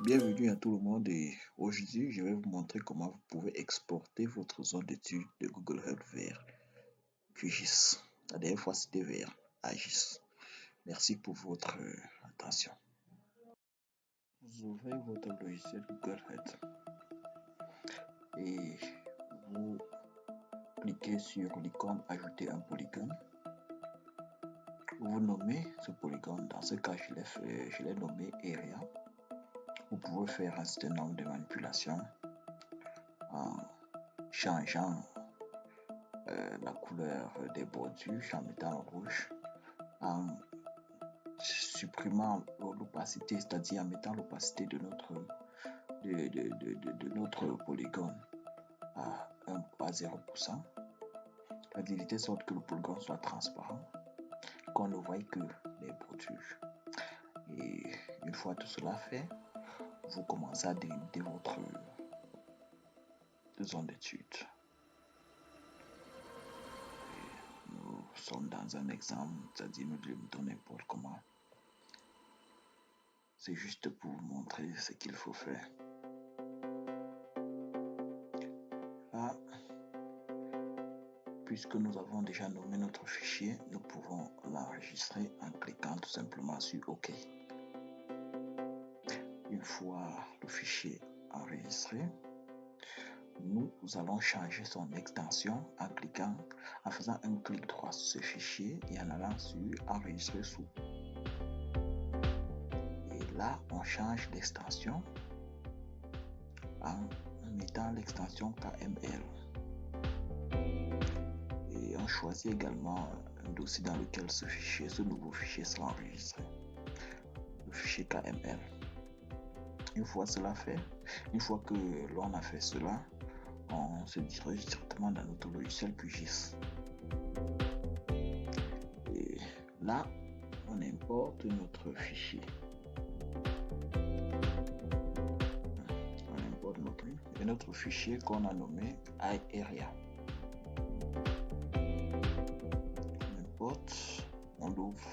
Bienvenue à tout le monde et aujourd'hui je vais vous montrer comment vous pouvez exporter votre zone d'étude de Google Earth vers QGIS. La dernière fois c'était vers AGIS. Merci pour votre attention. Vous ouvrez votre logiciel Google Earth et vous cliquez sur l'icône ajouter un polygone. Vous nommez ce polygone, dans ce cas je l'ai nommé Area. Vous pouvez faire un certain nombre de manipulations en changeant la couleur des bordures, en mettant rouge, en supprimant l'opacité, c'est-à-dire en mettant l'opacité de notre polygone à 0%, c'est-à-dire de sorte que le polygone soit transparent, qu'on ne voit que les bordures. Et une fois tout cela fait, vous commencez à délimiter votre zone d'étude. Nous sommes dans un exemple, c'est-à-dire nous délimitons n'importe comment. C'est juste pour vous montrer ce qu'il faut faire. Là, puisque nous avons déjà nommé notre fichier, nous pouvons l'enregistrer en cliquant tout simplement sur OK. Une fois le fichier enregistré, nous allons changer son extension en faisant un clic droit sur ce fichier et en allant sur enregistrer sous. Et là, on change l'extension en mettant l'extension KML. Et on choisit également un dossier dans lequel ce nouveau fichier sera enregistré, le fichier KML. Une fois cela fait, une fois que l'on a fait cela, on se dirige directement dans notre logiciel QGIS. Et là, on importe notre fichier. On importe notre fichier qu'on a nommé iArea. On importe, on l'ouvre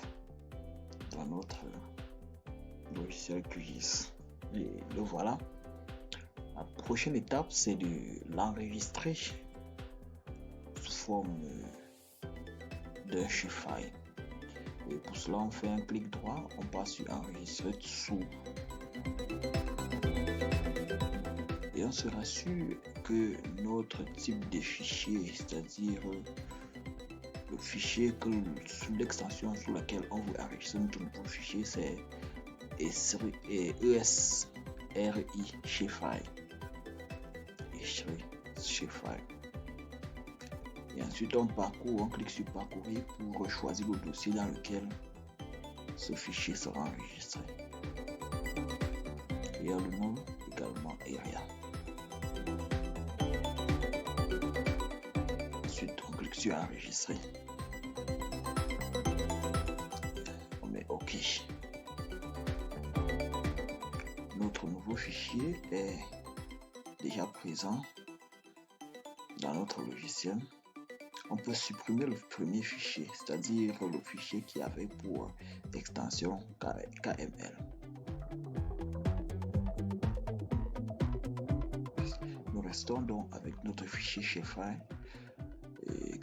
dans notre logiciel QGIS. Et le voilà. La prochaine étape, c'est de l'enregistrer sous forme d'un shapefile. Et pour cela, on fait un clic droit, on passe sur enregistrer sous. Et on se rassure que notre type de fichier, c'est-à-dire le fichier sous l'extension sous laquelle on veut enregistrer notre nouveau fichier, c'est ESRI shapefile. Et ensuite on clique sur parcourir pour choisir le dossier dans lequel ce fichier sera enregistré. Et le nom également Area. Ensuite on clique sur enregistrer. On met OK. Notre nouveau fichier est déjà présent dans notre logiciel. On peut supprimer le premier fichier, c'est-à-dire le fichier qui avait pour extension KML. Nous restons donc avec notre fichier shapefile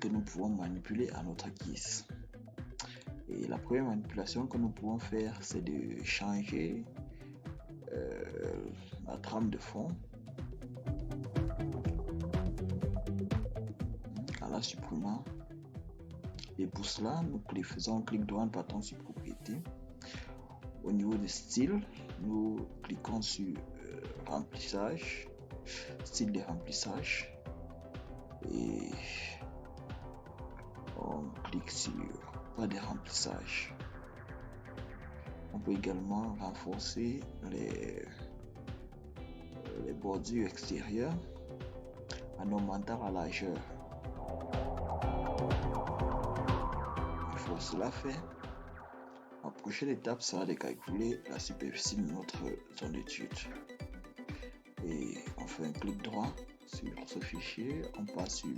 que nous pouvons manipuler à notre guise. Et la première manipulation que nous pouvons faire, c'est de changer la trame de fond en la supprimant. Et pour cela, nous faisons un clic droit, bâton sur propriété. Au niveau de style, nous cliquons sur remplissage, style de remplissage, et on clique sur pas de remplissage. On peut également renforcer les bordures extérieures en augmentant la largeur. Une fois cela fait, la prochaine étape sera de calculer la superficie de notre zone d'étude. Et on fait un clic droit sur ce fichier, on passe sur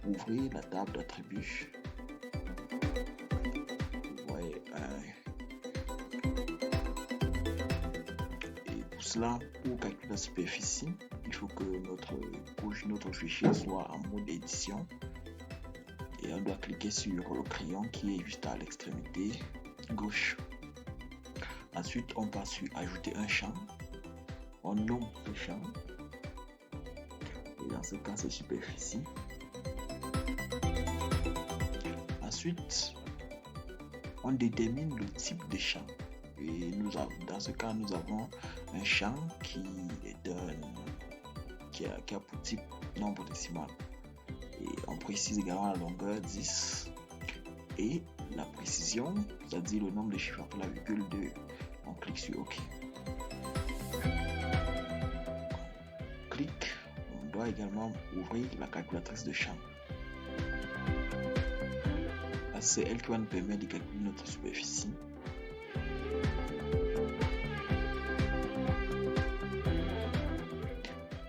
ouvrir la table d'attributs. Vous voyez Pour cela, pour calculer la superficie, il faut que notre fichier soit en mode édition. Et on doit cliquer sur le crayon qui est juste à l'extrémité gauche. Ensuite, on passe sur ajouter un champ. On nomme ce champ. Et dans ce cas, c'est superficie. Ensuite, on détermine le type de champ. Et dans ce cas, nous avons un champ qui a pour type nombre décimal. Et on précise également la longueur 10 et la précision, c'est-à-dire le nombre de chiffres après la virgule 2. On clique sur OK. On doit également ouvrir la calculatrice de champ. C'est elle qui va nous permettre de calculer notre superficie.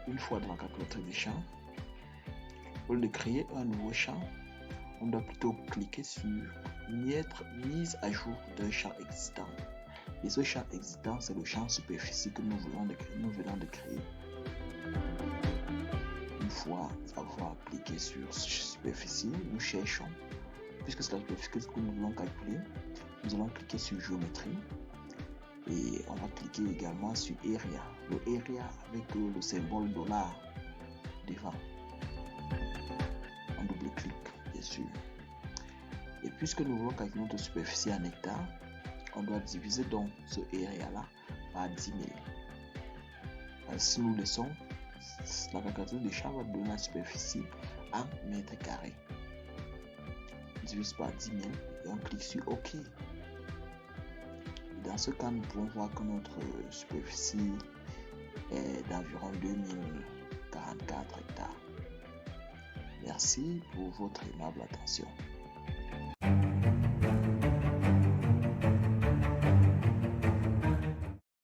Une fois dans la calculatrice des champs, au lieu de créer un nouveau champ, on doit plutôt cliquer sur mise à jour d'un champ existant. Et ce champ existant, c'est le champ superficie que nous venons de créer. Une fois avoir cliqué sur superficie, nous cherchons, puisque c'est la superficie que nous voulons calculer, nous allons cliquer sur géométrie et on va cliquer également sur area. Le area avec le symbole $ devant. On double-clique, bien sûr. Et puisque nous voulons calculer notre superficie en hectares, on doit diviser donc ce area là par 10 000. Si nous laissons, la calculatrice de champ va donner la superficie en mètres carrés. On divise par 10 000 et on clique sur OK. Dans ce cas, nous pouvons voir que notre superficie est d'environ 2044 hectares. Merci pour votre aimable attention.